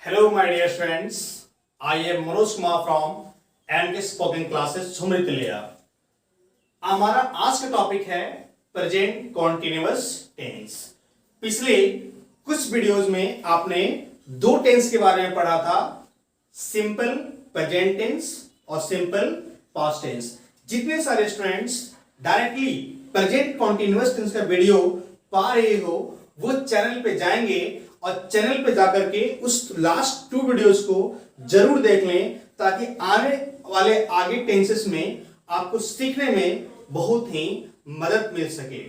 Hello, my dear friends. I am Manoj Kumar from NK Spoken Classes, झुमरीतिलिया। हमारा आज का topic है present continuous tense. पिछले कुछ वीडियोस में आपने दो टेंस के बारे में पढ़ा था, सिंपल प्रेजेंट टेंस और सिंपल पास्ट टेंस। जितने सारे students directly present continuous tense का वीडियो पा रहे हो वो चैनल पे जाएंगे और चैनल पे जाकर के उस लास्ट 2 वीडियोस को जरूर देख लें ताकि आने वाले आगे टेंसेस में आपको सीखने में बहुत ही मदद मिल सके।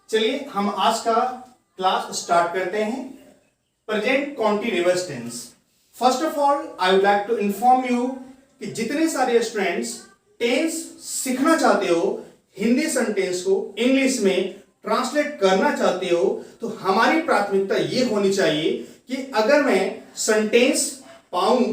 चलिए हम आज का क्लास स्टार्ट करते हैं। Present continuous tense. First of all I would like to inform you कि जितने सारे स्टूडेंट्स टेंस सीखना चाहते हो, हिंदी सेंटेंस को इंग्लिश में ट्रांसलेट करना चाहते हो, तो हमारी प्राथमिकता ये होनी चाहिए कि अगर मैं सेंटेंस पाऊं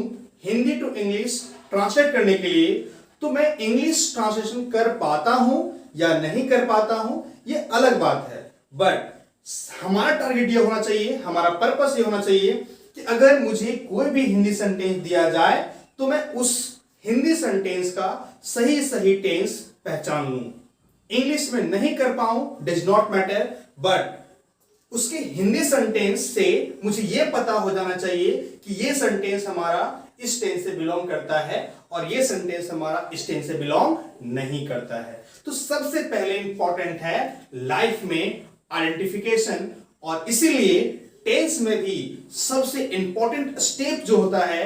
हिंदी टू इंग्लिश ट्रांसलेट करने के लिए तो मैं इंग्लिश ट्रांसलेशन कर पाता हूं या नहीं कर पाता हूं, ये अलग बात है। बट हमारा टारगेट ये होना चाहिए, हमारा पर्पस ये होना चाहिए कि अगर मुझे कोई भी हिंदी सेंटेंस दिया जाए तो मैं उस हिंदी सेंटेंस का सही टेंस पहचान लूं। इंग्लिश में नहीं कर पाऊं डज नॉट मैटर, बट उसके हिंदी सेंटेंस से मुझे यह पता हो जाना चाहिए कि यह सेंटेंस हमारा इस टेंस से बिलोंग करता है और यह सेंटेंस हमारा इस टेंस से बिलोंग नहीं करता है। तो सबसे पहले इंपॉर्टेंट है लाइफ में आइडेंटिफिकेशन, और इसीलिए टेंस में भी सबसे इंपॉर्टेंट स्टेप जो होता है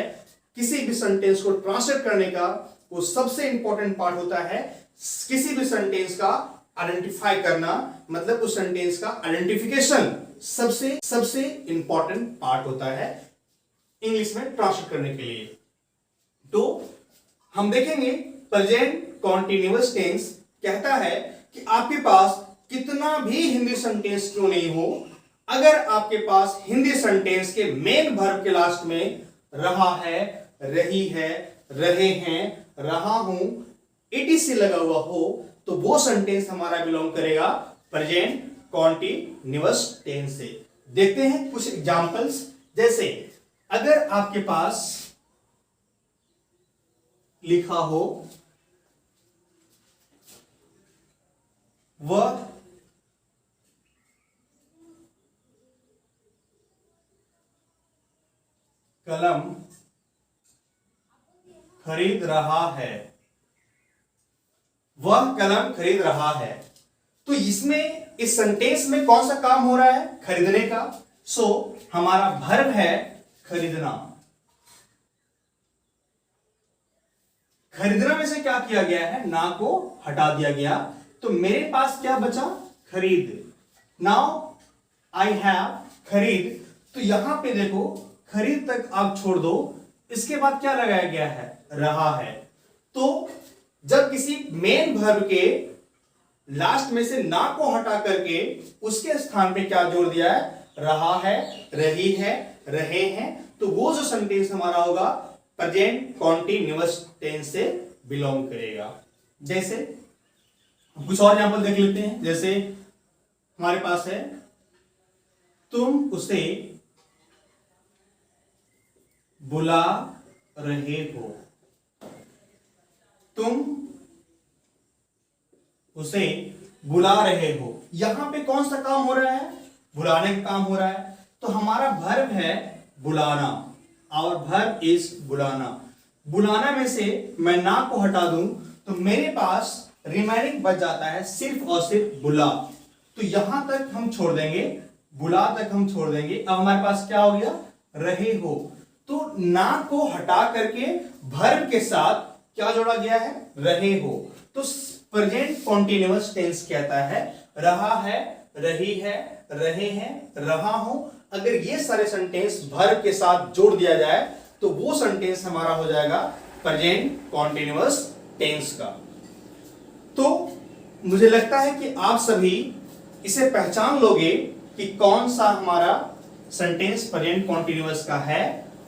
किसी भी सेंटेंस को ट्रांसलेट करने का, वो सबसे इंपॉर्टेंट पार्ट होता है किसी भी सेंटेंस का आइडेंटिफाई करना, मतलब उस सेंटेंस का आइडेंटिफिकेशन सबसे इंपॉर्टेंट पार्ट होता है इंग्लिश में ट्रांसलेट करने के लिए। तो हम देखेंगे प्रेजेंट कॉन्टिन्यूअस टेंस कहता है कि आपके पास कितना भी हिंदी सेंटेंस क्यों नहीं हो, अगर आपके पास हिंदी सेंटेंस के मेन वर्ब के लास्ट में रहा है, रही है, रहे हैं, रहा हूं, etc लगा हुआ हो, तो वो सेंटेंस हमारा बिलोंग करेगा प्रेजेंट कॉन्टिन्यूअस टेंस से। देखते हैं कुछ एग्जांपल्स। जैसे अगर आपके पास लिखा हो वह कलम खरीद रहा है, वह कलम खरीद रहा है, तो इसमें इस सेंटेंस में कौन सा काम हो रहा है? खरीदने का। सो हमारा वर्ब है खरीदना। खरीदना में से क्या किया गया है? ना को हटा दिया गया, तो मेरे पास क्या बचा? खरीद। नाउ आई हैव खरीद, तो यहां पे देखो खरीद तक आप छोड़ दो, इसके बाद क्या लगाया गया है? रहा है। तो जब किसी मेन वर्ब के लास्ट में से ना को हटा करके उसके स्थान पे क्या जोड़ दिया है? रहा है, रही है, रहे हैं, तो वो जो सेंटेंस हमारा होगा प्रेजेंट कॉन्टिन्यूअस टेंस से बिलोंग करेगा। जैसे कुछ और एग्जांपल देख लेते हैं। जैसे हमारे पास है तुम उसे बुला रहे हो, तुम उसे बुला रहे हो, यहां पे कौन सा काम हो रहा है? बुलाने का काम हो रहा है, तो हमारा वर्ब है बुलाना। और वर्ब इज बुलाना। बुलाना में से मैं ना को हटा दूं तो मेरे पास रिमेनिंग बच जाता है सिर्फ और सिर्फ बुला, तो यहां तक हम छोड़ देंगे, बुला तक हम छोड़ देंगे। अब हमारे पास क्या हो गया? रहे हो, तो ना को हटा करके वर्ब के साथ क्या जोड़ा गया है? रहे हो। तो प्रेजेंट कॉन्टिन्यूअस टेंस कहता है रहा है, रही है, रहे हैं, रहा हूं। अगर ये सारे सेंटेंस वर्ब के साथ जोड़ दिया जाए तो वो सेंटेंस हमारा हो जाएगा प्रेजेंट कॉन्टिन्यूअस टेंस का। तो मुझे लगता है कि आप सभी इसे पहचान लोगे कि कौन सा हमारा सेंटेंस प्रेजेंट कॉन्टिन्यूअस का है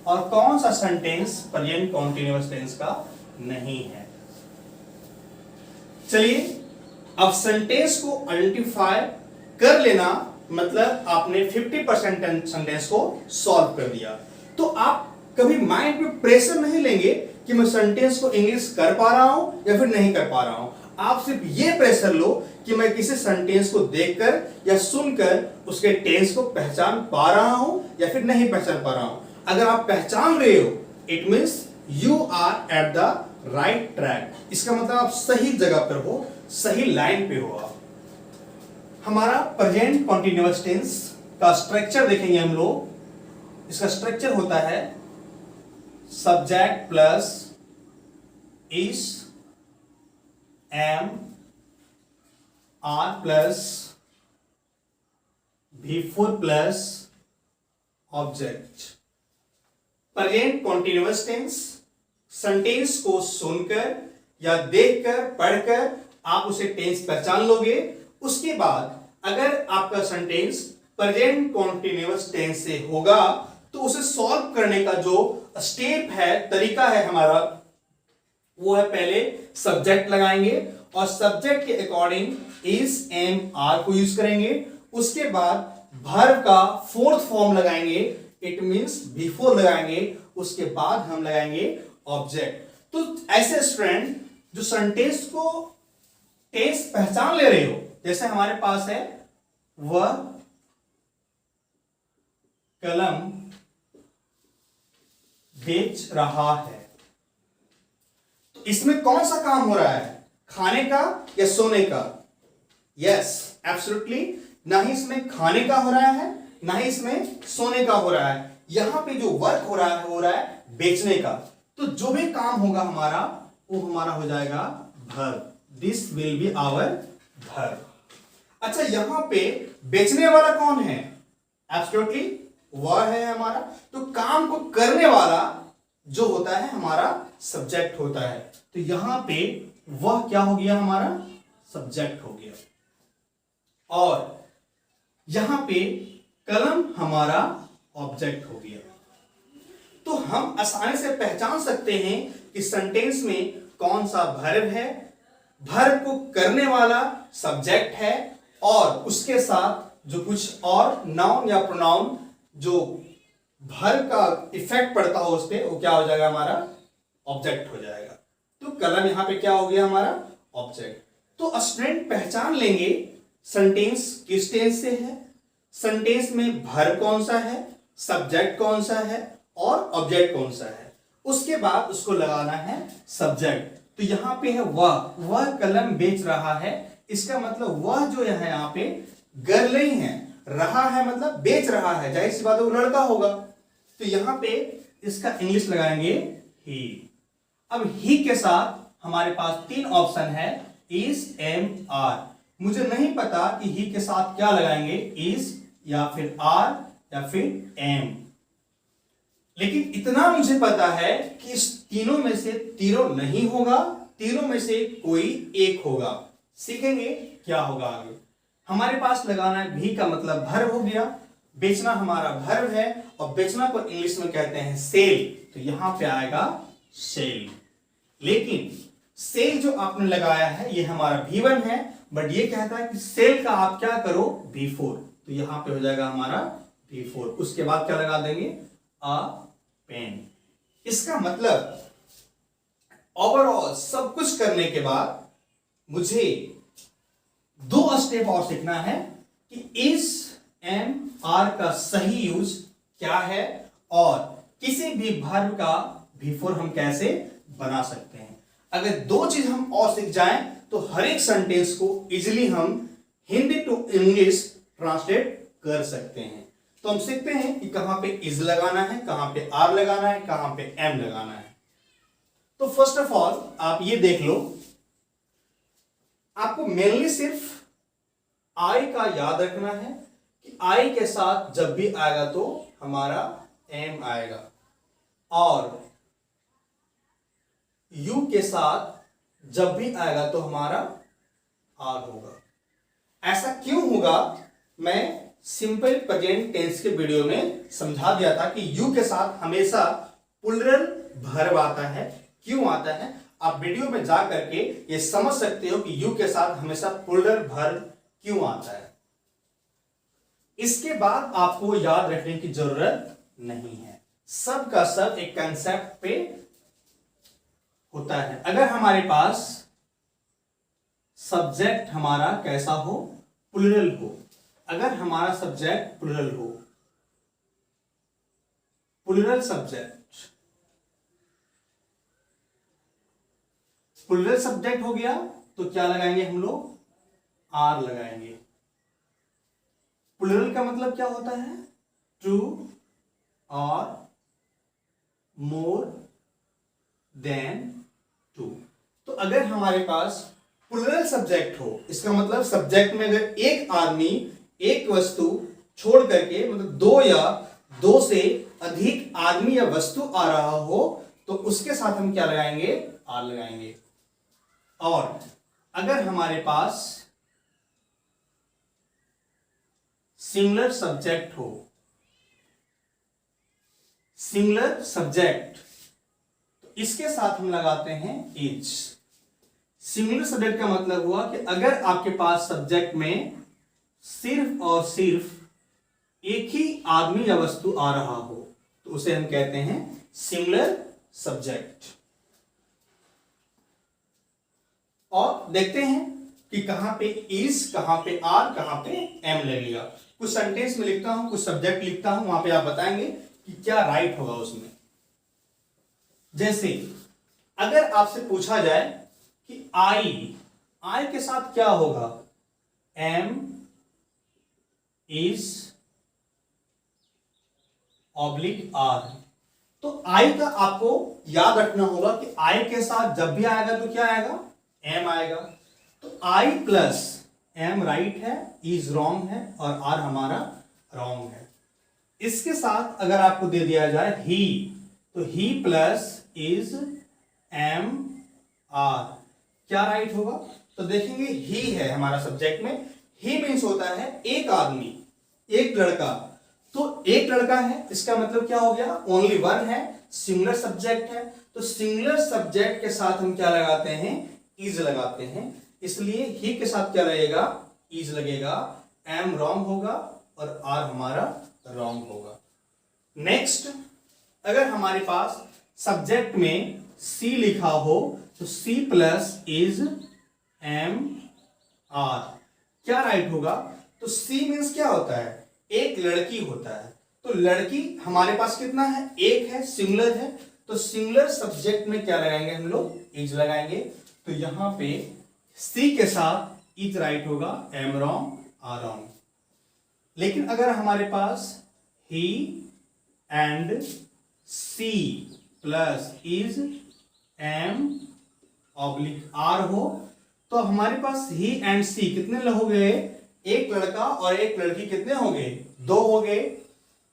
और कौन सा सेंटेंस प्रेजेंट कॉन्टिन्यूअस टेंस का नहीं है। चलिए अब सेंटेंस को आइडेंटिफाई कर लेना मतलब आपने 50% सेंटेंस को सॉल्व कर दिया। तो आप कभी माइंड पे प्रेशर नहीं लेंगे कि मैं सेंटेंस को इंग्लिश कर पा रहा हूं या फिर नहीं कर पा रहा हूं। आप सिर्फ ये प्रेशर लो कि मैं किसी सेंटेंस को देखकर या सुनकर उसके टेंस को पहचान पा रहा हूं या फिर नहीं पहचान पा रहा हूं। अगर आप पहचान रहे हो, it means you are at the right track. इसका मतलब आप सही जगह पर हो, सही लाइन पे हो आप। हमारा प्रेजेंट कॉन्टिन्यूअस टेंस का स्ट्रक्चर देखेंगे हम लोग। इसका स्ट्रक्चर होता है subject plus is, am, are plus V4 plus object. Present continuous tense sentence को सुनकर या देखकर पढ़कर आप उसे टेंस पहचान लोगे। उसके बाद अगर आपका सेंटेंस प्रेजेंट कॉन्टिन्यूअस टेंस से होगा तो उसे सॉल्व करने का जो स्टेप है, तरीका है हमारा, वो है पहले सब्जेक्ट लगाएंगे और सब्जेक्ट के अकॉर्डिंग इज, एम, आर को यूज करेंगे। उसके बाद वर्ब का फोर्थ फॉर्म लगाएंगे, इट मींस V4 लगाएंगे। उसके बाद हम लगाएंगे ऑब्जेक्ट। तो ऐसे स्टूडेंट जो सेंटेंस को टेंस पहचान ले रहे हो, जैसे हमारे पास है वह कलम बेच रहा है, तो इसमें कौन सा काम हो रहा है, खाने का या सोने का? यस, एब्सोल्युटली, ना ही इसमें खाने का हो रहा है ना ही इसमें सोने का हो रहा है। यहां पे जो वर्क हो रहा है बेचने का। तो जो भी काम होगा हमारा, वो हमारा हो जाएगा verb. This will be our verb. अच्छा, यहां पे बेचने वाला कौन है? एब्सोल्युटली वह है हमारा। तो काम को करने वाला जो होता है हमारा सब्जेक्ट होता है। तो यहां पे वह क्या हो गया, हमारा सब्जेक्ट हो गया। और यहां पे कलम हमारा ऑब्जेक्ट हो गया। तो हम आसानी से पहचान सकते हैं कि सेंटेंस में कौन सा वर्ब है, वर्ब को करने वाला सब्जेक्ट है, और उसके साथ जो कुछ और नाउन या प्रोनाउन जो वर्ब का इफेक्ट पड़ता हो उस पर, वो क्या हो जाएगा, हमारा ऑब्जेक्ट हो जाएगा। तो कलम यहां पे क्या हो गया, हमारा ऑब्जेक्ट। तो स्टूडेंट पहचान लेंगे सेंटेंस किस टेंस से है, सेंटेंस में वर्ब कौन सा है, सब्जेक्ट कौन सा है और ऑब्जेक्ट कौन सा है। उसके बाद उसको लगाना है सब्जेक्ट। तो यहां पे है वह कलम बेच रहा है। इसका मतलब वह जो है यहाँ पे गर्ल नहीं है, रहा है मतलब बेच रहा है, जाहिर सी बात है वो लड़का होगा। तो यहां पे इसका इंग्लिश लगाएंगे ही। अब ही के साथ हमारे पास तीन ऑप्शन है, इज, एम, आर। मुझे नहीं पता कि ही के साथ क्या लगाएंगे, इज या फिर आर या फिर एम, लेकिन इतना मुझे पता है कि इस तीनों में से तीनों नहीं होगा, तीनों में से कोई एक होगा। सीखेंगे क्या होगा आगे। हमारे पास लगाना है भी का मतलब वर्ब हो गया, बेचना हमारा वर्ब है और बेचना को इंग्लिश में कहते हैं सेल। तो यहां पे आएगा सेल। लेकिन सेल जो आपने लगाया है ये हमारा V1 है, बट ये कहता है कि सेल का आप क्या करो, V4। तो यहां पे हो जाएगा हमारा V4। उसके बाद क्या लगा देंगे, अ पेन। इसका मतलब ओवरऑल सब कुछ करने के बाद मुझे दो स्टेप और सीखना है कि इज, एम, आर का सही यूज क्या है और किसी भी वर्ब का V4 हम कैसे बना सकते हैं। अगर दो चीज हम और सीख जाएं तो हर एक सेंटेंस को इजीली हम हिंदी टू इंग्लिश ट्रांसलेट कर सकते हैं। तो हम सीखते हैं कि कहां पे इज लगाना है, कहां पे आर लगाना है, कहां पे एम लगाना है। तो फर्स्ट ऑफ ऑल आप ये देख लो, आपको मेनली सिर्फ आई का याद रखना है कि आई के साथ जब भी आएगा तो हमारा एम आएगा, और यू के साथ जब भी आएगा तो हमारा आर होगा। ऐसा क्यों होगा, मैं सिंपल प्रेजेंट टेंस के वीडियो में समझा दिया था कि यू के साथ हमेशा प्लूरल वर्ब आता है। क्यों आता है, आप वीडियो में जा करके ये समझ सकते हो कि यू के साथ हमेशा प्लूरल वर्ब क्यों आता है। इसके बाद आपको याद रखने की जरूरत नहीं है। सब का सब एक कंसेप्ट पे होता है। अगर हमारे पास सब्जेक्ट हमारा कैसा हो, प्लूरल हो, अगर हमारा सब्जेक्ट प्लूरल हो, प्लूरल सब्जेक्ट, प्लूरल सब्जेक्ट हो गया तो क्या लगाएंगे हम लोग, आर लगाएंगे। प्लूरल का मतलब क्या होता है, टू और मोर देन टू। तो अगर हमारे पास प्लूरल सब्जेक्ट हो, इसका मतलब सब्जेक्ट में अगर एक आदमी एक वस्तु छोड़ करके मतलब दो या दो से अधिक आदमी या वस्तु आ रहा हो तो उसके साथ हम क्या लगाएंगे, आर लगाएंगे। और अगर हमारे पास सिंगुलर सब्जेक्ट हो, सिंगुलर सब्जेक्ट, तो इसके साथ हम लगाते हैं इज। सिंगुलर सब्जेक्ट का मतलब हुआ कि अगर आपके पास सब्जेक्ट में सिर्फ और सिर्फ एक ही आदमी या वस्तु आ रहा हो तो उसे हम कहते हैं सिंगुलर सब्जेक्ट। और देखते हैं कि कहां पे इज, कहां पे आर, कहां पे एम लगेगा। कुछ सेंटेंस में लिखता हूं, कुछ सब्जेक्ट लिखता हूं, वहां पे आप बताएंगे कि क्या राइट होगा उसमें। जैसे अगर आपसे पूछा जाए कि आई के साथ क्या होगा, एम, इज, ऑब्लिक आर, तो आई का आपको याद रखना होगा कि आई के साथ जब भी आएगा तो क्या आएगा, एम आएगा। तो आई प्लस एम राइट है, इज रॉन्ग है और आर हमारा रॉन्ग है। इसके साथ अगर आपको दे दिया जाए ही, तो ही प्लस इज एम आर, क्या राइट होगा, तो देखेंगे ही है हमारा सब्जेक्ट में। ही मीन्स होता है एक आदमी, एक लड़का, तो एक लड़का है, इसका मतलब क्या हो गया, ओनली वन है, सिंगुलर सब्जेक्ट है। तो सिंगुलर सब्जेक्ट के साथ हम क्या लगाते हैं, इज लगाते हैं, इसलिए ही के साथ क्या लगेगा, इज लगेगा, एम रॉन्ग होगा और आर हमारा रॉन्ग होगा। नेक्स्ट, अगर हमारे पास सब्जेक्ट में सी लिखा हो तो she plus is am are, क्या राइट होगा, तो सी मीन्स क्या होता है, एक लड़की होता है। तो लड़की हमारे पास कितना है, एक है, सिंगुलर है, तो सिंगुलर सब्जेक्ट में क्या लगाएंगे हम लोग, इज लगाएंगे। तो यहां पे सी के साथ इज राइट होगा, एम रॉन्ग, आर रॉन्ग। लेकिन अगर हमारे पास he and she plus is am oblique are हो तो हमारे पास ही एंड सी कितने हो गए, एक लड़का और एक लड़की कितने हो गए, दो हो गए।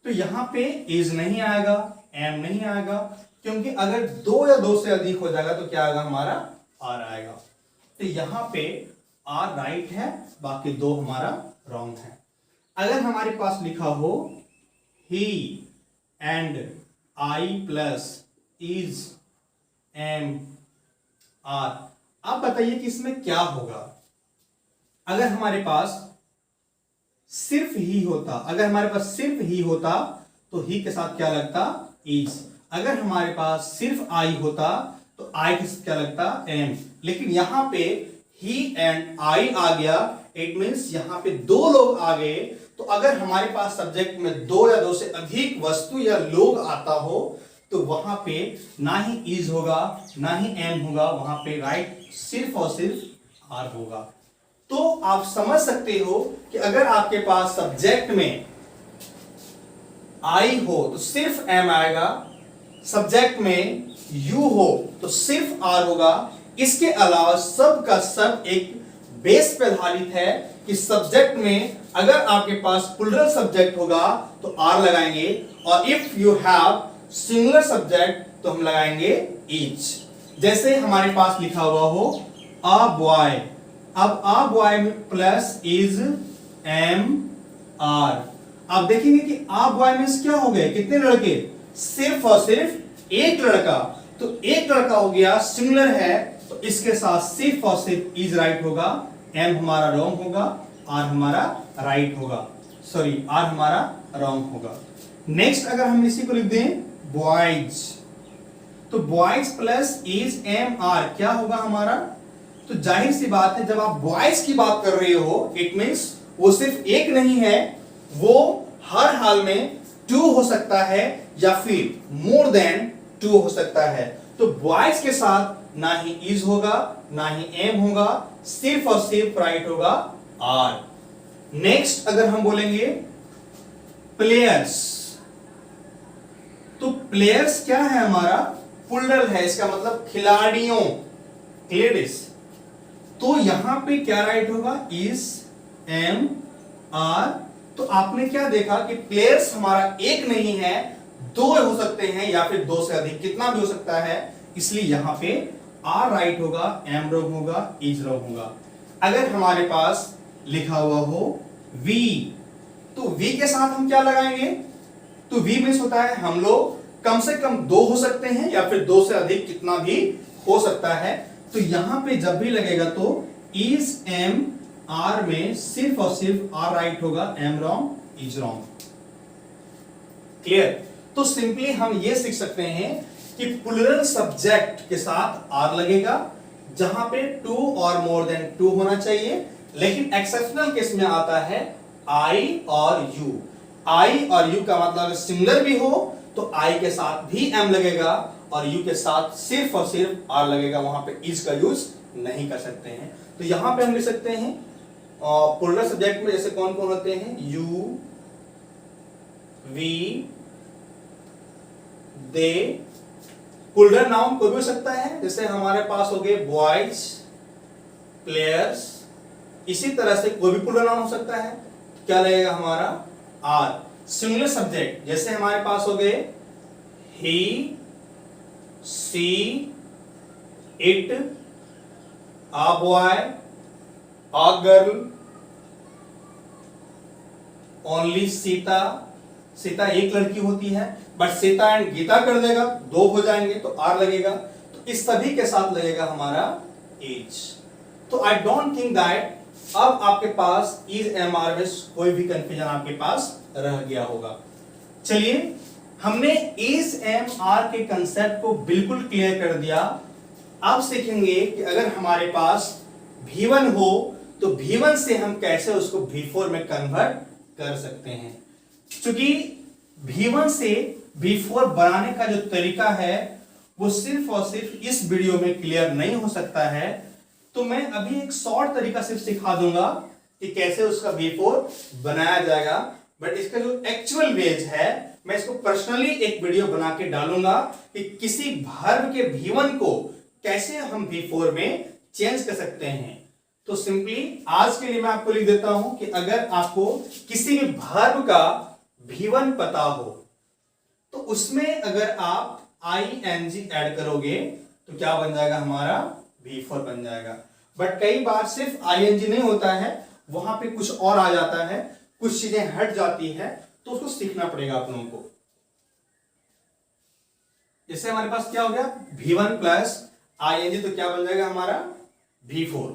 तो यहां पे इज नहीं आएगा, एम नहीं आएगा, क्योंकि अगर दो या दो से अधिक हो जाएगा तो क्या आएगा, हमारा आर आएगा। तो यहां पे आर राइट है, बाकी दो हमारा रॉन्ग है। अगर हमारे पास लिखा हो he and I plus is am are, आप बताइए कि इसमें क्या होगा। अगर हमारे पास सिर्फ ही होता, अगर हमारे पास सिर्फ ही होता तो ही के साथ क्या लगता, इज। अगर हमारे पास सिर्फ आई होता तो आई के साथ क्या लगता, एम। लेकिन यहां पे ही एंड आई आ गया, इट मीन्स यहां पे दो लोग आ गए। तो अगर हमारे पास सब्जेक्ट में दो या दो से अधिक वस्तु या लोग आता हो तो वहां पे ना ही इज होगा ना ही एम होगा, वहां पे राइट सिर्फ और सिर्फ आर होगा। तो आप समझ सकते हो कि अगर आपके पास सब्जेक्ट में आई हो तो सिर्फ एम आएगा, सब्जेक्ट में यू हो तो सिर्फ आर होगा। इसके अलावा सब का सब एक बेस पे आधारित है कि सब्जेक्ट में अगर आपके पास प्लूरल सब्जेक्ट होगा तो आर लगाएंगे, और if you have singular subject तो हम लगाएंगे इज। जैसे हमारे पास लिखा हुआ हो अ बॉय, अब अ बॉय में प्लस इज एम आर, आप देखेंगे कि अ बॉय मींस क्या हो गए, कितने लड़के, सिर्फ और सिर्फ एक लड़का। तो एक लड़का हो गया, सिंगुलर है, तो इसके साथ सिर्फ और सिर्फ इज राइट होगा, एम हमारा रॉन्ग होगा, आर हमारा राइट होगा, सॉरी आर हमारा रॉन्ग होगा। नेक्स्ट अगर हम इसी को लिख दें बॉयज, तो boys plus is am are क्या होगा हमारा? तो जाहिर सी बात है, जब आप बॉयज की बात कर रहे हो, इट मींस वो सिर्फ एक नहीं है, वो हर हाल में 2 हो सकता है या फिर मोर देन 2 हो सकता है। तो बॉयज के साथ ना ही इज होगा ना ही एम होगा, सिर्फ और सिर्फ राइट होगा आर। नेक्स्ट अगर हम बोलेंगे प्लेयर्स, तो प्लेयर्स क्या है हमारा? प्लूरल है, इसका मतलब खिलाड़ियों, लेडीज। तो यहां पे क्या राइट होगा? Is am are. तो आपने क्या देखा कि प्लेयर्स हमारा एक नहीं है, 2 हो सकते हैं या फिर 2 से अधिक, कितना भी हो सकता है, इसलिए यहां पे आर राइट होगा, एम रॉन्ग होगा, इज रॉन्ग होगा। अगर हमारे पास लिखा हुआ हो वी, तो वी के साथ हम क्या लगाएंगे? तो वी मीन्स होता है हम लोग कम से कम 2 हो सकते हैं या फिर 2 से अधिक, कितना भी हो सकता है। तो यहां पे जब भी लगेगा तो इज एम आर में सिर्फ और सिर्फ आर राइट होगा, am wrong, is wrong. Clear? तो सिंपली हम ये सीख सकते हैं कि प्लूरल सब्जेक्ट के साथ आर लगेगा, जहां पे 2 और मोर देन 2 होना चाहिए। लेकिन एक्सेप्शनल केस में आता है आई और यू। आई और यू का मतलब सिंगुलर भी हो तो आई के साथ भी एम लगेगा और यू के साथ सिर्फ और सिर्फ आर लगेगा, वहां पे इज का यूज नहीं कर सकते हैं। तो यहां पे हम लिख सकते हैं प्लूरल सब्जेक्ट में जैसे कौन कौन होते हैं? You, we, they. Plural noun कोई भी हो सकता है, जैसे हमारे पास हो गए बॉयज, प्लेयर्स। इसी तरह से कोई भी प्लूरल नाउन हो सकता है, क्या लगेगा हमारा? आर। सिंगुलर सब्जेक्ट जैसे हमारे पास हो गए he, she, it, a boy, a girl, only Sita. Sita एक लड़की होती है, बट सीता एंड गीता कर देगा, 2 हो जाएंगे तो आर लगेगा। तो इस सभी के साथ लगेगा हमारा एज। तो आई डोंट थिंक दैट अब आपके पास इज एम आर में कोई भी कंफ्यूजन आपके पास रह गया होगा। चलिए, हमने इज एम आर के कंसेप्ट को बिल्कुल क्लियर कर दिया। अब सीखेंगे कि अगर हमारे पास V1 हो तो V1 से हम कैसे उसको V4 में कन्वर्ट कर सकते हैं। क्योंकि V1 से V4 बनाने का जो तरीका है वो सिर्फ और सिर्फ इस वीडियो में क्लियर नहीं हो सकता है, तो मैं अभी एक शॉर्ट तरीका सिर्फ सिखा दूंगा कि कैसे उसका V4 बनाया जाएगा। बट इसका जो एक्चुअल वेज है, मैं इसको पर्सनली एक वीडियो बना के डालूंगा कि किसी वर्ब के V1 को कैसे हम V4 में चेंज कर सकते हैं। तो सिंपली आज के लिए मैं आपको लिख देता हूं कि अगर आपको किसी भी वर्ब का V1 पता हो तो उसमें अगर आप ing ऐड करोगे तो क्या बन जाएगा हमारा? V4 बन जाएगा। बट कई बार सिर्फ ing नहीं होता है, वहां पे कुछ और आ जाता है, कुछ चीजें हट जाती है, तो उसको सीखना पड़ेगा आप लोगों को। जैसे हमारे पास क्या हो गया? V1 प्लस ing, तो क्या बन जाएगा हमारा? V4।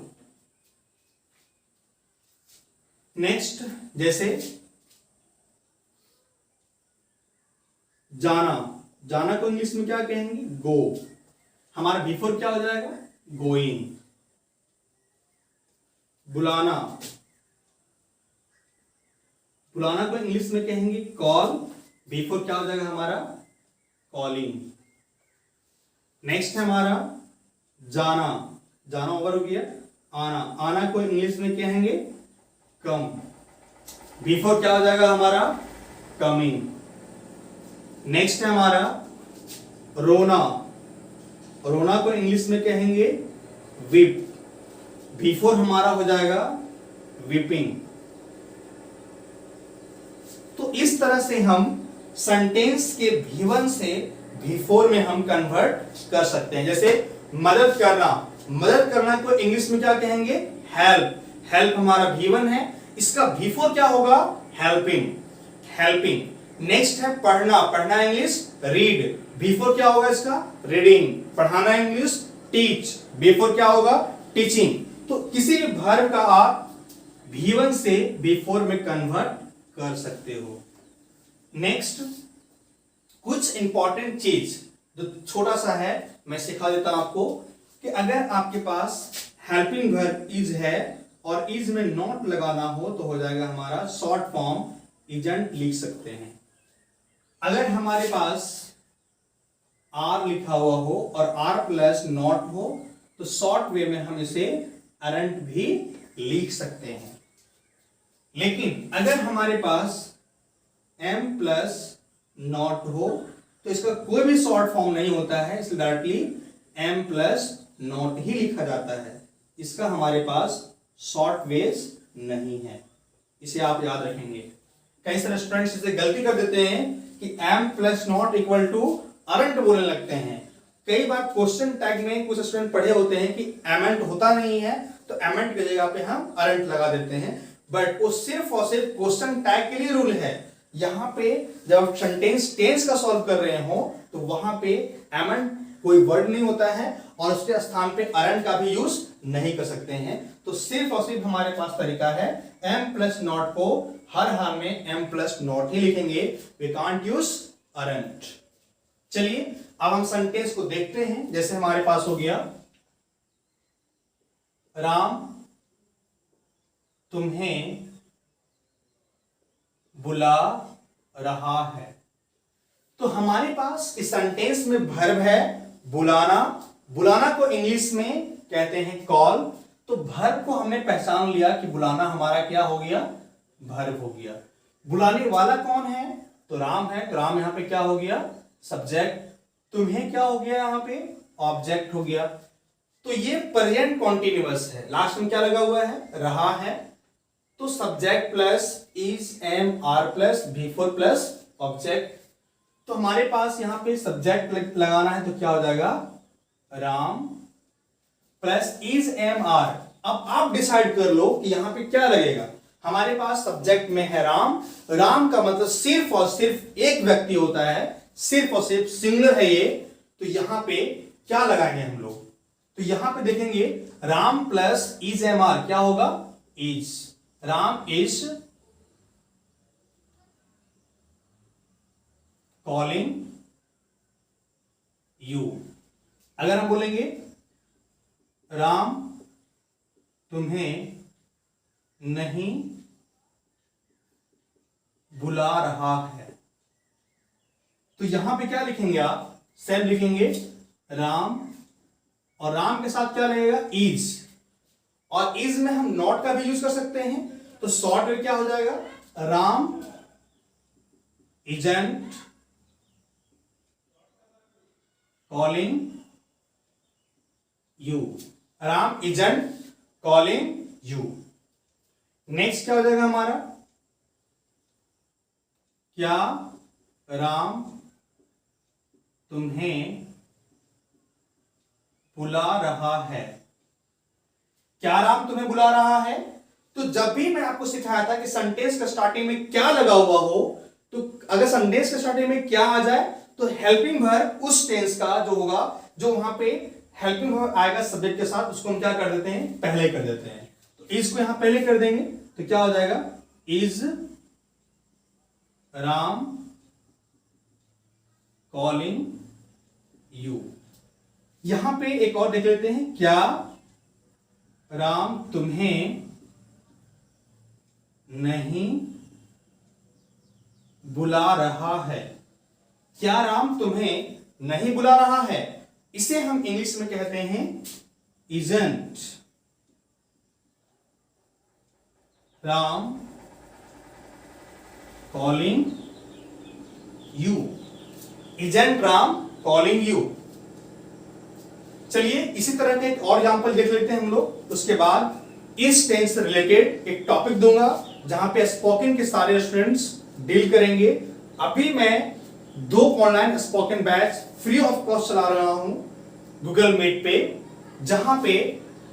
नेक्स्ट जैसे जाना, जाना को इंग्लिश में क्या कहेंगे? गो। हमारा V4 क्या हो जाएगा? गोइंग। बुलाना, बुलाना को इंग्लिश में कहेंगे कॉल। V4 क्या हो जाएगा हमारा? कॉलिंग। नेक्स्ट है हमारा जाना, जाना ओवर हो गया। आना, आना को इंग्लिश में कहेंगे कम। V4 क्या हो जाएगा हमारा? कमिंग। नेक्स्ट है हमारा रोना, रोना को इंग्लिश में कहेंगे वीप। V4 हमारा हो जाएगा वीपिंग। तो इस तरह से हम सेंटेंस के V1 से V4 में हम कन्वर्ट कर सकते हैं। जैसे मदद करना, मदद करना को इंग्लिश में क्या कहेंगे? हेल्प। हेल्प हमारा V1 है, इसका V4 क्या होगा? Helping, helping. नेक्स्ट है पढ़ना, पढ़ना इंग्लिश रीड। V4 क्या होगा इसका? रीडिंग। पढ़ाना इंग्लिश टीच। V4 क्या होगा? टीचिंग। तो किसी भी वर्ब का आप V1 से V4 में कन्वर्ट कर सकते हो। नेक्स्ट कुछ इंपॉर्टेंट चीज जो छोटा सा है मैं सिखा देता हूं आपको कि अगर आपके पास हेल्पिंग वर्ब इज है और इज में नॉट लगाना हो तो हो जाएगा हमारा शॉर्ट फॉर्म इजंट लिख सकते हैं। अगर हमारे पास आर लिखा हुआ हो और आर प्लस नॉट हो तो शॉर्ट वे में हम इसे अरंट भी लिख सकते हैं। लेकिन अगर हमारे पास एम प्लस नॉट हो तो इसका कोई भी शॉर्ट फॉर्म नहीं होता है, इसलिए डायरेक्टली एम प्लस नॉट ही लिखा जाता है। इसका हमारे पास शॉर्ट वेज नहीं है, इसे आप याद रखेंगे। कई सारे स्टूडेंट्स इसे गलती कर देते हैं कि am plus not equal to aren't बोलने लगते हैं। कई बार क्वेश्चन टैग में कुछ स्टूडेंट पढ़े होते हैं कि एमेंट होता नहीं है तो एमेंट की जगह पे हम अरंट लगा देते हैं, बट वो सिर्फ और सिर्फ क्वेश्चन टैग के लिए रूल है। यहाँ पे जब आप सेंटेंस टेंस का सॉल्व कर रहे हो तो वहां पे एमेंट कोई वर्ड नहीं होता है और उसके स्थान पे अरंट का भी यूज नहीं कर सकते हैं। तो सिर्फ और सिर्फ हमारे पास तरीका है एम प्लस नॉट को हर हाल में एम प्लस नॉट ही लिखेंगे, वी कांट यूज अरंट। चलिए अब हम सेंटेंस को देखते हैं। जैसे हमारे पास हो गया राम तुम्हें बुला रहा है, तो हमारे पास इस सेंटेंस में वर्ब है बुलाना। बुलाना को इंग्लिश में कहते हैं कॉल। तो वर्ब को हमने पहचान लिया कि बुलाना हमारा क्या हो गया, वर्ब हो गया। बुलाने वाला कौन है तो राम है, तो राम यहां पे क्या हो गया, सब्जेक्ट। तुम्हें क्या हो गया यहां पे, ऑब्जेक्ट हो गया। तो ये प्रेजेंट कॉन्टिन्यूअस है, लास्ट में क्या लगा हुआ है, रहा है। तो subject plus is am are plus before plus object. तो हमारे पास यहां पे सब्जेक्ट लगाना है तो क्या हो जाएगा, Ram plus is am are. अब आप डिसाइड कर लो कि यहां पे क्या लगेगा। हमारे पास सब्जेक्ट में है राम, राम का मतलब सिर्फ और सिर्फ एक व्यक्ति होता है, सिर्फ और सिर्फ सिंगुलर है ये। तो यहां पे क्या लगाएंगे हम लोग, तो यहां पे देखेंगे Ram plus is am are क्या होगा, is. Ram is calling you. अगर हम बोलेंगे राम तुम्हें नहीं बुला रहा है, तो यहां पे क्या लिखेंगे आप, सेम लिखेंगे राम, और राम के साथ क्या लगेगा, इज। और इज में हम नॉट का भी यूज कर सकते हैं, तो शॉर्ट में क्या हो जाएगा, Ram isn't calling you. Ram isn't calling you. Next क्या हो जाएगा हमारा, क्या राम तुम्हें बुला रहा है। क्या राम तुम्हें बुला रहा है, तो जब भी मैं आपको सिखाया था कि सेंटेंस का स्टार्टिंग में क्या लगा हुआ हो, तो अगर सेंटेंस के स्टार्टिंग में क्या आ जाए तो हेल्पिंग वर्ब उस टेंस का जो होगा, जो वहां पे हेल्पिंग वर्ब आएगा सब्जेक्ट के साथ, उसको हम क्या कर देते हैं, पहले कर देते हैं। तो इज को यहां पहले कर देंगे तो क्या हो जाएगा, इज राम कॉलिंग यू। यहां पे एक और देख लेते हैं, क्या राम तुम्हें नहीं बुला रहा है। क्या राम तुम्हें नहीं बुला रहा है, इसे हम इंग्लिश में कहते हैं isn't Ram calling you. Isn't Ram calling you. चलिए इसी तरह के एक और एग्जांपल देख लेते हैं हम लोग। उसके बाद इस टेंस से रिलेटेड एक टॉपिक दूंगा जहां पे स्पोकन के सारे स्टूडेंट्स डील करेंगे। अभी मैं 2 online spoken batch free of cost चला रहा हूं गूगल मीट पे, जहां पे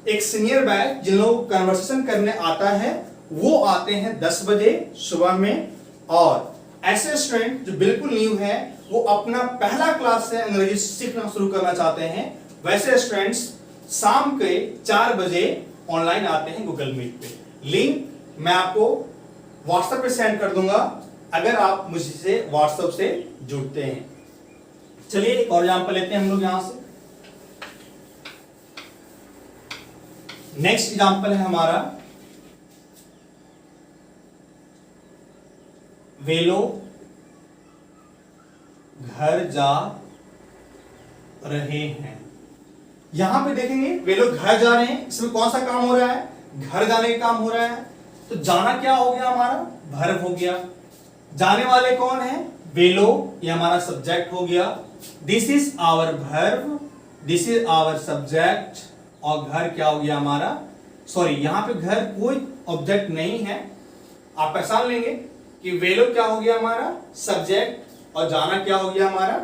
एक सीनियर बैच जिन लोगों को कन्वर्सेशन करने आता है वो आते हैं 10 बजे सुबह में, और ऐसे स्टूडेंट जो बिल्कुल न्यू है वो अपना पहला क्लास से अंग्रेजी सीखना शुरू करना चाहते हैं, वैसे स्टूडेंट्स शाम के 4 बजे ऑनलाइन आते हैं गूगल मीट पे। लिंक मैं आपको व्हाट्सएप पे सेंड कर दूंगा अगर आप मुझसे व्हाट्सएप से जुड़ते हैं। चलिए एक और एग्जांपल लेते हैं हम लोग यहां से। नेक्स्ट एग्जांपल है हमारा, वे लोग घर जा रहे हैं। यहां पे देखेंगे वे लोग घर जा रहे हैं, इसमें कौन सा काम हो रहा है, घर जाने का काम हो रहा है। तो जाना क्या हो गया हमारा, वर्ब हो गया। जाने वाले कौन है, वे लोग, ये हमारा सब्जेक्ट हो गया। This is our verb, this is our subject, और घर क्या हो गया हमारा, सॉरी यहां पे घर कोई ऑब्जेक्ट नहीं है, आप पहचान लेंगे कि वे लोग क्या हो गया हमारा सब्जेक्ट, और जाना क्या हो गया हमारा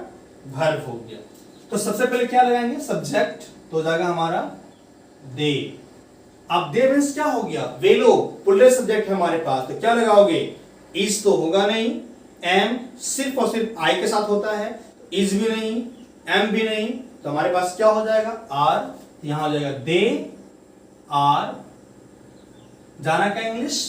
वर्ब हो गया। तो सबसे पहले क्या लगाएंगे, सब्जेक्ट, तो हो जाएगा हमारा दे। अब दे मींस क्या हो गया, वे लोग, पुल्लर सब्जेक्ट है हमारे पास, तो क्या लगाओगे, इज तो होगा नहीं, एम सिर्फ और सिर्फ आई के साथ होता है, इज भी नहीं, एम भी नहीं, तो हमारे पास क्या हो जाएगा, आर। यहां हो जाएगा दे आर। जाना का इंग्लिश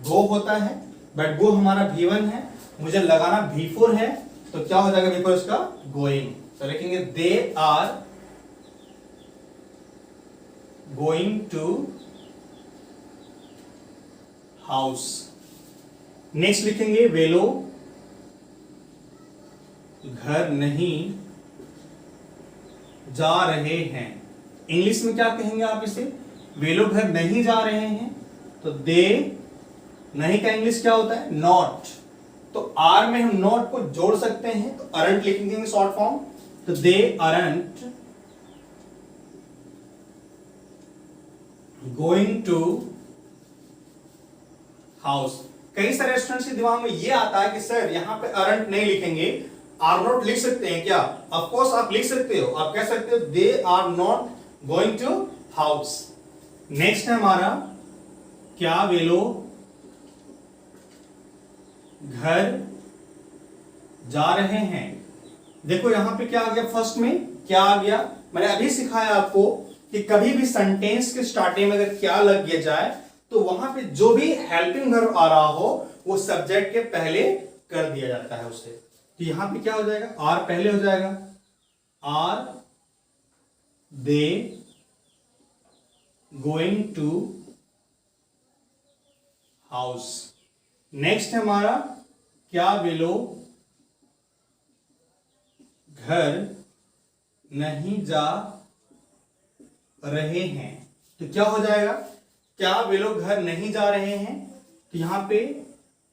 गो होता है, बट गो हमारा V1 है, मुझे लगाना V4 है, तो क्या हो जाएगा V4 इसका, गोइंग। तो लिखेंगे they are going to house. Next लिखेंगे वे लोग घर नहीं जा रहे हैं। इंग्लिश में क्या कहेंगे आप इसे, वे लोग घर नहीं जा रहे हैं, तो दे, नहीं का इंग्लिश क्या होता है, नॉट। तो आर में हम नॉट को जोड़ सकते हैं, तो अरंट लिखेंगे शॉर्ट फॉर्म, तो दे अरंट गोइंग टू हाउस। कई सारे स्टूडेंट्स के दिमाग में ये आता है कि सर यहां पे अरंट नहीं लिखेंगे, आर नॉट लिख सकते हैं क्या, ऑफ कोर्स आप लिख सकते हो, आप कह सकते हो they are not going to house. Next है हमारा, क्या वे लोग घर जा रहे हैं। देखो यहां पे क्या आ गया, फर्स्ट में क्या आ गया, मैंने अभी सिखाया आपको कि कभी भी सेंटेंस के स्टार्टिंग में अगर क्या लग गया जाए, तो वहां पे जो भी हेल्पिंग वर्ब आ रहा हो वो सब्जेक्ट के पहले कर दिया जाता है उसे। तो यहां पे क्या हो जाएगा, आर पहले हो जाएगा, are they going to house. Next है हमारा, क्या वे लोग घर नहीं जा रहे हैं। तो क्या हो जाएगा, क्या वे लोग घर नहीं जा रहे हैं, तो यहां पे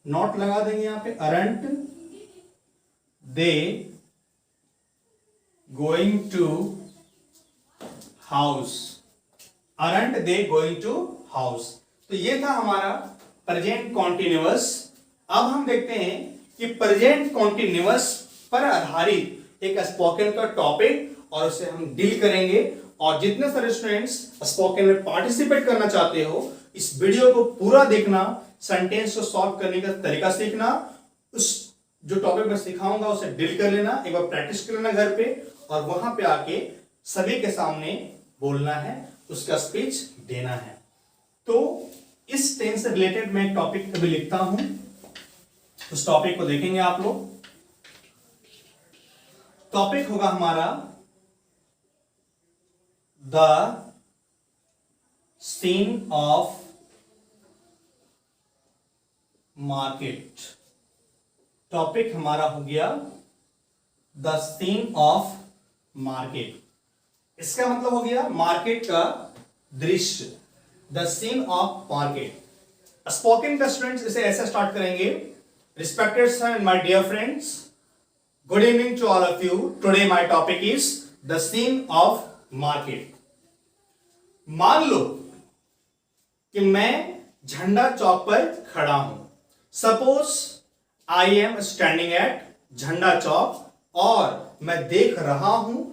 नॉट लगा देंगे, यहां पे aren't they going to house, aren't they going to house. तो ये था हमारा प्रेजेंट कॉन्टिन्यूअस। अब हम देखते हैं कि प्रेजेंट कॉन्टिन्यूअस पर आधारित एक स्पोकन का टॉपिक, और उसे हम डील करेंगे। और जितने सारे स्टूडेंट्स स्पोकन में पार्टिसिपेट करना चाहते हो, इस वीडियो को पूरा देखना, सेंटेंस को सॉल्व करने का तरीका सीखना, उस जो टॉपिक मैं सिखाऊंगा उसे डील कर लेना, एक बार प्रैक्टिस कर लेना घर पे, और वहां पे आके सभी के सामने बोलना है, उसका स्पीच देना है। तो इस टेंस से रिलेटेड मैं एक टॉपिक अभी लिखता हूं, उस टॉपिक को देखेंगे आप लोग। टॉपिक होगा हमारा the scene of market. Topic हमारा हो गया द सीन ऑफ मार्केट। इसका मतलब हो गया मार्केट का दृश्य, the scene of market. Spoken का स्टूडेंट्स इसे ऐसा स्टार्ट करेंगे, respected sir and my dear friends, good evening to all of you. Today my topic is the scene of market. मान लो कि मैं झंडा चौक पर खड़ा हूं। Suppose I am standing at Jhanda Chowk, और मैं देख रहा हूं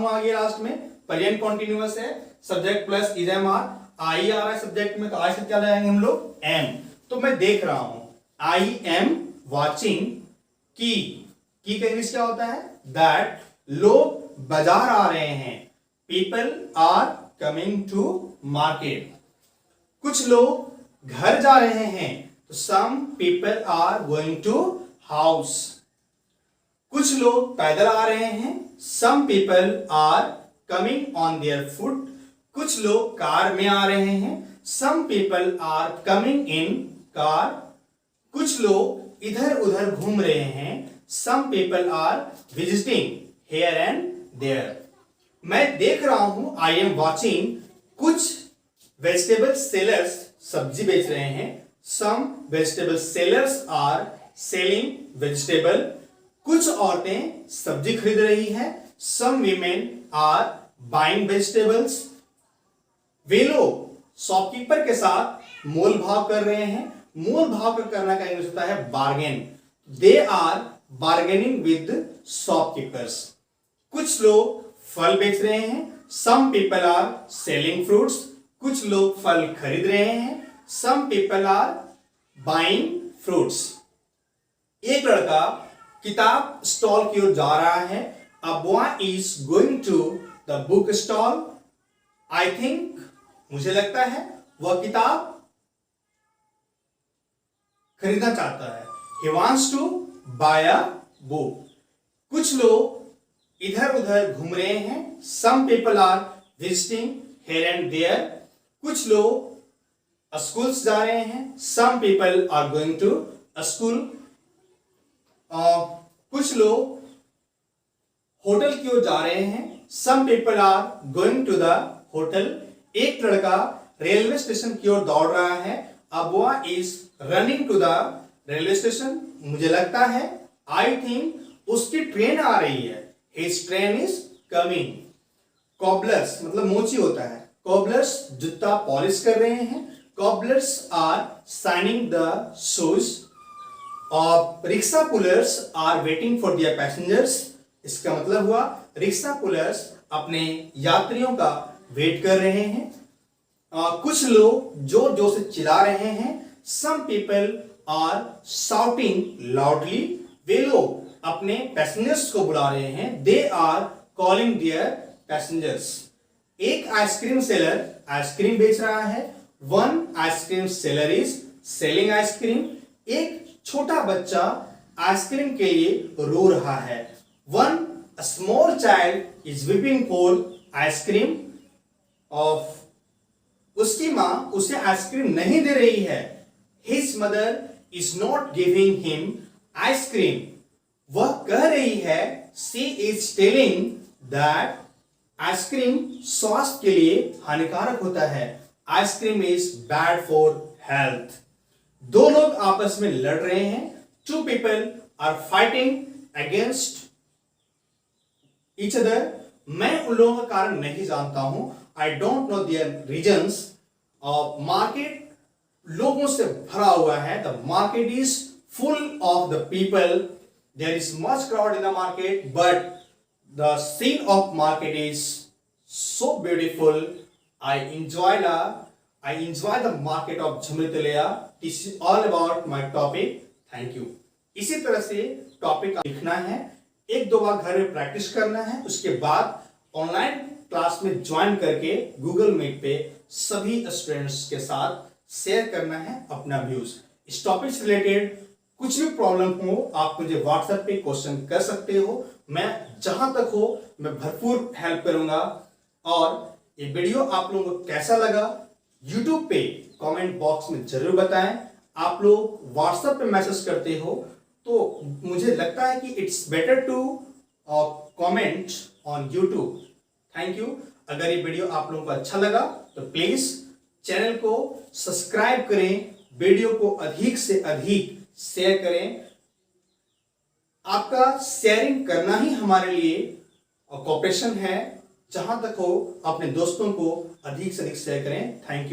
आगे लास्ट में प्रेजेंट कॉन्टिन्यूअस है, subject plus is am are, I आ रहा है सब्जेक्ट में, तो आई से क्या लगाएंगे हम लोग, एम। तो मैं देख रहा हूं, आई एम वॉचिंग की का इंग्लिश क्या होता है, दैट। लोग बाजार आ रहे हैं, people are coming to market. कुछ लोग घर जा रहे हैं, तो some people are going to house. कुछ लोग पैदल आ रहे हैं, some people are coming on their foot. कुछ लोग कार में आ रहे हैं, some people are coming in car. कुछ लोग इधर उधर घूम रहे हैं, some people are visiting here and there. मैं देख रहा हूं, आई एम वॉचिंग, कुछ वेजिटेबल सेलर्स सब्जी बेच रहे हैं, some vegetable sellers are selling vegetable. कुछ औरतें सब्जी खरीद रही हैं, some women are buying vegetables. वे लोग शॉपकीपर के साथ मोल भाव कर रहे हैं। मोल भाव करना का इंग्लिश होता है bargain. They are bargaining with shopkeepers. कुछ लोग फल बेच रहे हैं, some people are selling fruits. कुछ लोग फल खरीद रहे हैं, some people are buying fruits. एक लड़का किताब स्टॉल की ओर जा रहा है। A boy is going to the book stall. I think, मुझे लगता है, वह किताब खरीदना चाहता है। He wants to buy a book. कुछ लोग इधर उधर घूम रहे हैं, some people are visiting here and there. कुछ लोग स्कूल्स जा रहे हैं, some people are going to a school. कुछ लोग होटल की ओर जा रहे हैं, some people are going to the hotel. एक लड़का रेलवे स्टेशन की ओर दौड़ रहा है। A boy is running to the railway station. मुझे लगता है, I think, उसकी ट्रेन आ रही है। His train is coming. Cobblers मतलब मोची होता है। Cobblers जूता पॉलिश कर रहे हैं। Cobblers are shining the shoes. और rickshaw pullers are waiting for their passengers. इसका मतलब हुआ रिक्शा पुलर्स अपने यात्रियों का वेट कर रहे हैं। कुछ लोग जोर जोर से चिल्ला रहे हैं, some people are shouting loudly. वे लोग अपने पैसेंजर्स को बुला रहे हैं, they are calling their passengers. एक आइसक्रीम सेलर आइसक्रीम बेच रहा है, one ice cream seller is selling ice cream. एक छोटा बच्चा आइसक्रीम के लिए रो रहा है, one small child is weeping for ice cream. Of उसकी मां उसे आइसक्रीम नहीं दे रही है, His mother is not giving him ice cream. वह कह रही है, she is telling that ice cream स्वास्थ्य के लिए हानिकारक होता है। Ice cream is bad for health. दो लोग आपस में लड़ रहे हैं, two people are fighting against each other. मैं उन लोगों का कारण नहीं जानता हूं, I don't know their reasons. Market लोगों से भरा हुआ है। The market is full of the people. There is much crowd in the market, but the scene of market is so beautiful. I enjoy the market of Jhumri-Tilaya. This is all about my topic. Thank you. इसी तरह से topic लिखना है, एक दो बार घर में practice करना है, उसके बाद ऑनलाइन क्लास में ज्वाइन करके गूगल मीट पे सभी स्टूडेंट्स के साथ शेयर करना है अपना व्यूज। इस टॉपिक से रिलेटेड कुछ भी प्रॉब्लम हो, आप मुझे व्हाट्सएप पे क्वेश्चन कर सकते हो। मैं जहां तक हो मैं भरपूर हेल्प करूंगा। और ये वीडियो आप लोगों को कैसा लगा यूट्यूब पे कमेंट बॉक्स में जरूर बताएं। आप लोग व्हाट्सएप पे मैसेज करते हो तो मुझे लगता है कि it's better to comment on YouTube. Thank you. अगर ये वीडियो आप लोगों को अच्छा लगा तो प्लीज चैनल को सब्सक्राइब करें, वीडियो को अधिक से अधिक शेयर करें। आपका शेयरिंग करना ही हमारे लिए कोऑपरेशन है। जहां तक हो अपने दोस्तों को अधिक से अधिक शेयर करें। Thank you.